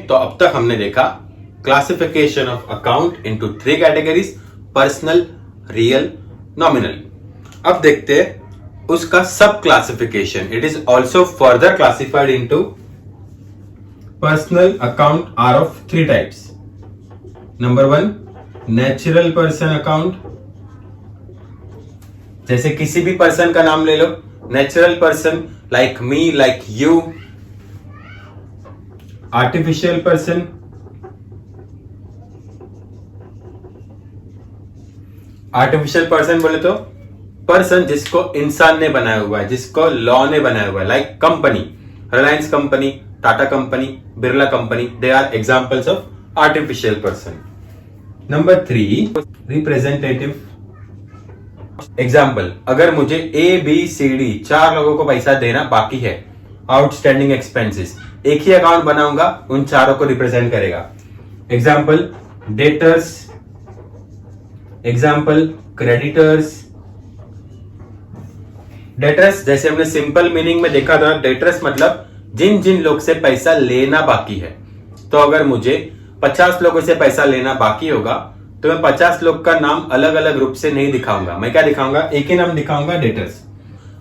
तो अब तक हमने देखा classification of account into 3 categories, personal, real, nominal. अब देखते हैं उसका sub classification. It is also further classified into personal account are of 3 types. Number 1, natural person account. जैसे किसी भी पर्सन का नाम ले लो, natural person like me, like you. Artificial person, artificial person बोले तो पर्सन जिसको इंसान ने बनाया हुआ है, जिसको लॉ ने बनाया हुआ है, like company, Reliance company, Tata company, Birla company, they are examples of artificial person. Number 3, representative example. अगर मुझे ABCD 4 लोगों को पैसा देना बाकी है, आउटस्टैंडिंग एक्सपेंसेस, एक ही अकाउंट बनाऊंगा, उन चारों को रिप्रेजेंट करेगा। Example debtors, example creditors. Debtors जैसे हमने सिंपल मीनिंग में देखा था, डेटर्स मतलब जिन जिन लोग से पैसा लेना बाकी है। तो अगर मुझे 50 लोगों से पैसा लेना बाकी होगा तो मैं 50 लोग का नाम अलग अलग रूप से नहीं दिखाऊंगा। मैं क्या दिखाऊंगा? एक ही नाम दिखाऊंगा, डेटर्स।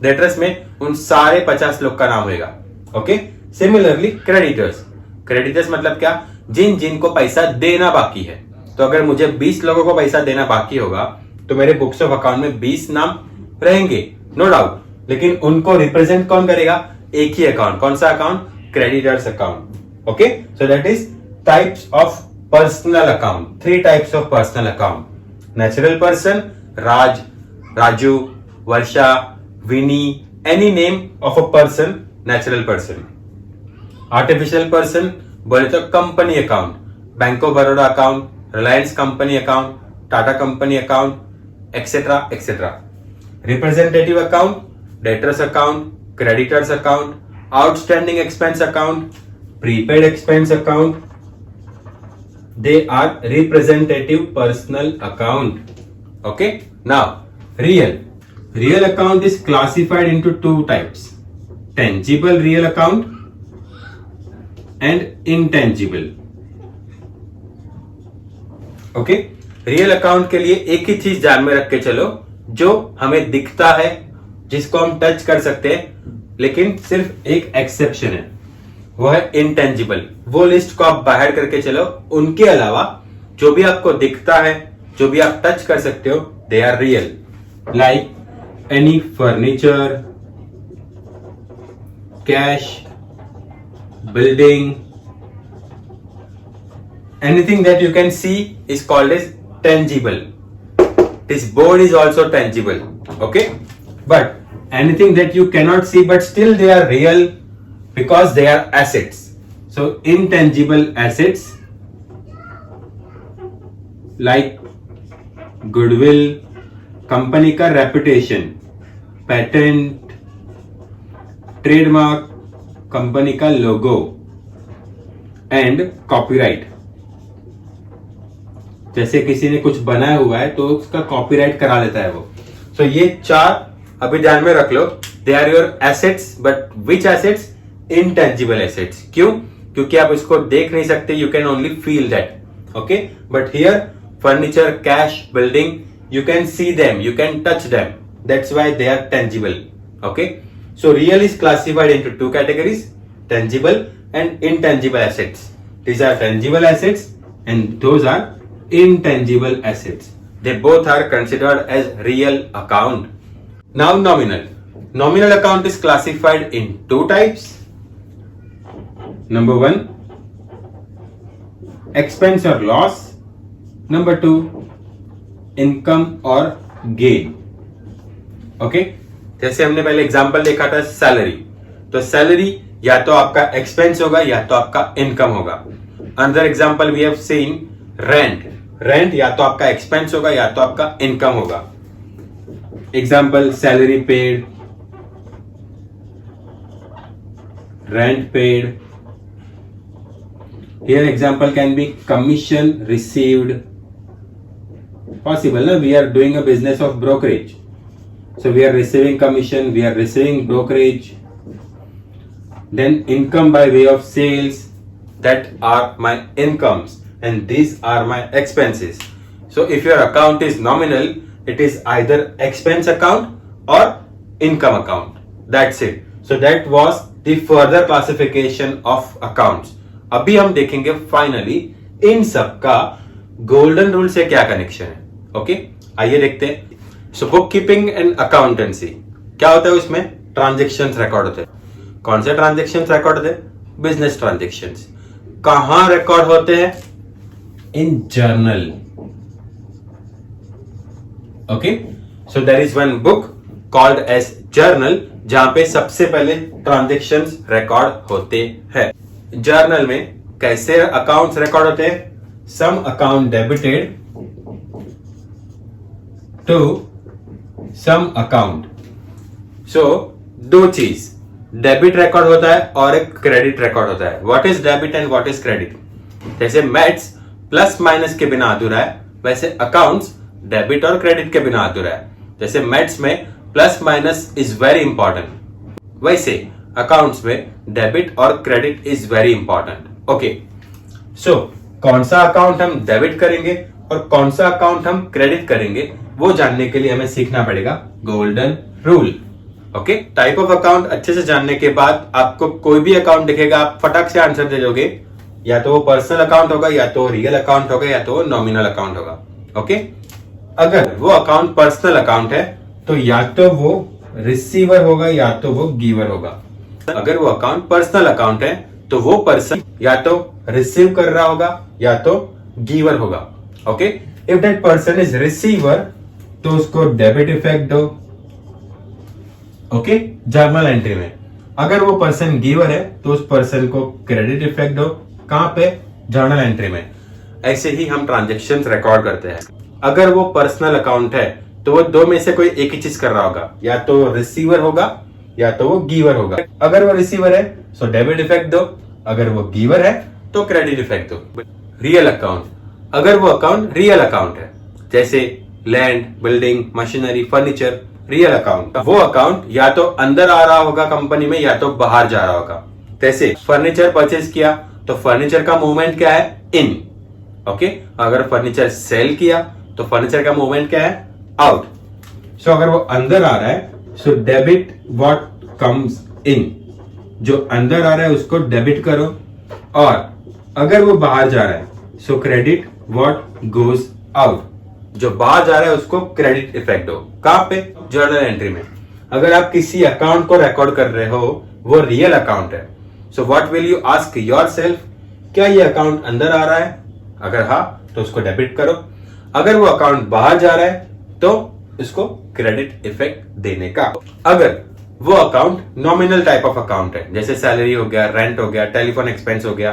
डेटर्स में उन सारे 50 लोग का नाम होगा। ओके। सिमिलरली क्रेडिटर्स, क्रेडिटर्स मतलब क्या? जिन जिन को पैसा देना बाकी है। तो अगर मुझे 20 लोगों को पैसा देना बाकी होगा तो मेरे बुक्स ऑफ अकाउंट में 20 नाम रहेंगे, नो डाउट। लेकिन उनको रिप्रेजेंट कौन करेगा? एक ही अकाउंट। कौन सा account? Creditors account. Okay, so that is types of personal account. 3 types of personal account. Natural person Raj, Raju, Varsha, Vini, any name of a person, natural person. Artificial person बोले तो company account, bank of Baroda account, Reliance company account, Tata company account, etcetera etcetera. Representative account, debtors account, creditors account, outstanding expense account, prepaid expense account, they are representative personal account. Okay, now real account is classified into 2 types: tangible real account and intangible. Okay, real account के लिए एक ही चीज ध्यान में रख के चलो, जो हमें दिखता है, जिसको हम टच कर सकते हैं, लेकिन सिर्फ एक एक्सेप्शन है, वो है इंटेंजिबल। वो लिस्ट को आप बाहर करके चलो। उनके अलावा जो भी आपको दिखता है, जो भी आप टच कर सकते हो, they are real. Like any furniture, cash, building, anything that you can see is called as tangible. This board is also tangible. Okay, but anything that you cannot see but still they are real because they are assets. So intangible assets like goodwill, company का reputation, patent, trademark, company का logo and copyright. जैसे किसी ने कुछ बनाया हुआ है तो उसका कॉपीराइट करा लेता है वो। So ये 4 अभी ध्यान में रख लो। They are your assets, but which assets? Intangible assets. क्यों? क्योंकि आप इसको देख नहीं सकते, you can only feel that. Okay, but here furniture, cash, building, you can see them, you can touch them, that's why they are tangible. Okay, so real is classified into 2 categories: tangible and intangible assets. These are tangible assets and those are intangible assets. They both are considered as real account. Now nominal account is classified in 2 types. Number 1, expense or loss. Number 2, income or gain. Okay, जैसे हमने पहले example देखा था salary, तो salary या तो आपका expense होगा या तो आपका इनकम होगा। Another example we have seen rent, rent या तो आपका एक्सपेंस होगा या तो आपका इनकम होगा। Example salary paid, rent paid. Here example can be commission received. Possible, na? We are doing a business of brokerage. So we are receiving commission, we are receiving brokerage. Then income by way of sales. that are my incomes and these are my expenses. So if your account is nominal, it is either expense account or income account. That's it. So that was the further classification of accounts. अभी हम देखेंगे finally in सब का golden rule से क्या connection है. Okay, आइए देखते हैं. So book keeping and accountancy क्या होता है, उसमें ट्रांजेक्शंस रिकॉर्ड होते हैं. कौन से ट्रांजेक्शंस रिकॉर्ड होते हैं? Business transactions. कहां रिकॉर्ड होते हैं? In journal. Okay, so there is one book called as journal जहां पे सबसे पहले ट्रांजेक्शंस रिकॉर्ड होते हैं. जर्नल में कैसे अकाउंट्स रिकॉर्ड होते हैं? Some account debited to some account. So दो चीज, डेबिट रिकॉर्ड होता है और एक क्रेडिट रिकॉर्ड होता है. What is debit and what is credit? जैसे मैथ्स प्लस माइनस के बिना अधूरा है, वैसे अकाउंट्स डेबिट और क्रेडिट के बिना अधूरा है. जैसे मैथ्स में plus minus is very important, वैसे अकाउंट्स में डेबिट और credit is very important. Okay, so कौन सा अकाउंट हम डेबिट करेंगे और कौन सा अकाउंट हम क्रेडिट करेंगे, वो जानने के लिए हमें सीखना पड़ेगा golden rule. Okay, type of account अच्छे से जानने के बाद आपको कोई भी अकाउंट दिखेगा, आप फटाक से आंसर दे दोगे. या तो वो पर्सनल अकाउंट होगा, या तो रियल अकाउंट होगा, या तो वो नॉमिनल अकाउंट होगा. ओके, अगर वो अकाउंट पर्सनल अकाउंट है तो या तो वो रिसीवर होगा या तो वो गिवर होगा. अगर वो अकाउंट पर्सनल अकाउंट है तो वो पर्सन या तो रिसीव कर रहा होगा या तो गिवर होगा. Okay, if that person is receiver तो उसको डेबिट इफेक्ट दो. ओके, जर्नल एंट्री में. अगर वो पर्सन गिवर है तो उस पर्सन को क्रेडिट इफेक्ट दो. कहां पे? जर्नल एंट्री में. ऐसे ही हम ट्रांजेक्शंस रिकॉर्ड करते हैं. अगर वो पर्सनल अकाउंट है तो वो दो में से कोई एक ही चीज कर रहा होगा, या तो रिसीवर होगा या तो वो गिवर होगा. अगर वो रिसीवर है तो डेबिट इफेक्ट दो, अगर वो गिवर है तो क्रेडिट इफेक्ट दो. रियल अकाउंट, अगर वो अकाउंट रियल अकाउंट है, जैसे land, building, machinery, furniture, real account, वो अकाउंट या तो अंदर आ रहा होगा कंपनी में या तो बाहर जा रहा होगा. जैसे फर्नीचर परचेज किया तो फर्नीचर का मूवमेंट क्या है? इन. ओके, अगर फर्नीचर सेल किया तो फर्नीचर का मूवमेंट क्या है? आउट. सो अगर वो अंदर आ रहा है so debit what comes in. जो अंदर आ रहा है उसको डेबिट करो, और अगर वो बाहर जा रहा है सो क्रेडिट व्हाट गोज आउट. जो बाहर जा रहा है उसको क्रेडिट इफेक्ट दो. कहां पे? जर्नल एंट्री में. अगर आप किसी अकाउंट को रिकॉर्ड कर रहे हो, वो रियल अकाउंट है, so what will you ask yourself, क्या ये अकाउंट अंदर आ रहा है? अगर हाँ तो उसको डेबिट करो. अगर वो अकाउंट बाहर जा रहा है तो इसको क्रेडिट इफेक्ट देने का. अगर वो account nominal type of account है, जैसे सैलरी हो गया, रेंट हो गया, टेलीफोन एक्सपेंस हो गया,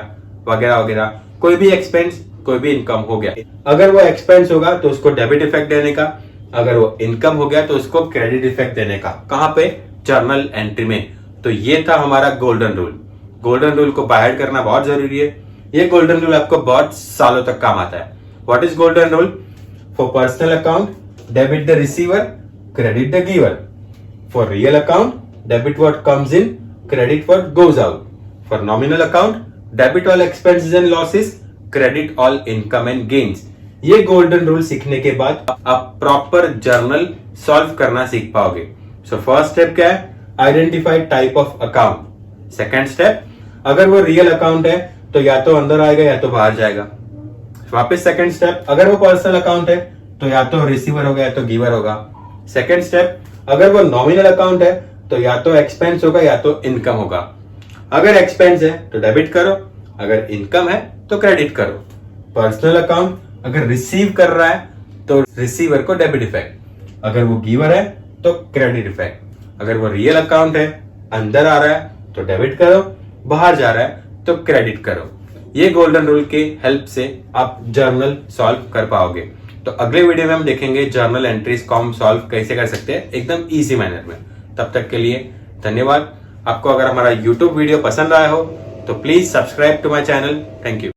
वगैरह वगैरह, कोई भी एक्सपेंस, कोई भी इनकम हो गया, अगर वो एक्सपेंस होगा तो उसको डेबिट इफेक्ट देने का. अगर वो इनकम हो गया तो उसको क्रेडिट इफेक्ट देने का. कहां पे? जर्नल एंट्री में. तो ये था हमारा गोल्डन रूल. गोल्डन रूल को बाहर करना बहुत जरूरी है. ये गोल्डन रूल आपको बहुत सालों तक काम आता है. What is golden rule? For personal account debit the receiver, credit the giver. For real account, debit what comes in, credit what goes out. For nominal account, debit all expenses and losses, credit all income and gains. ये golden rule सीखने के बाद आप proper journal solve करना सीख पाओगे. So first step क्या है? Identify type of account. Second step, अगर वो रियल अकाउंट है तो या तो अंदर आएगा या तो बाहर जाएगा. वापस सेकेंड स्टेप, अगर वो पर्सनल अकाउंट है तो या तो रिसीवर होगा या तो गिवर होगा. सेकेंड स्टेप, अगर वो नॉमिनल अकाउंट है तो या तो एक्सपेंस होगा या तो इनकम होगा. अगर एक्सपेंस है तो डेबिट करो, अगर इनकम है तो क्रेडिट करो. पर्सनल अकाउंट अगर रिसीव कर रहा है तो रिसीवर को डेबिट इफेक्ट, अगर वो गिवर है तो क्रेडिट इफेक्ट. अगर वो रियल अकाउंट है, अंदर आ रहा है तो डेबिट करो, बाहर जा रहा है तो क्रेडिट करो. ये गोल्डन रूल के हेल्प से आप जर्नल सॉल्व कर पाओगे. तो अगले वीडियो में हम देखेंगे जर्नल एंट्रीज को हम सॉल्व कैसे कर सकते हैं एकदम इजी मैनर में. तब तक के लिए धन्यवाद. आपको अगर हमारा YouTube वीडियो पसंद आया हो तो please subscribe to my channel. Thank you.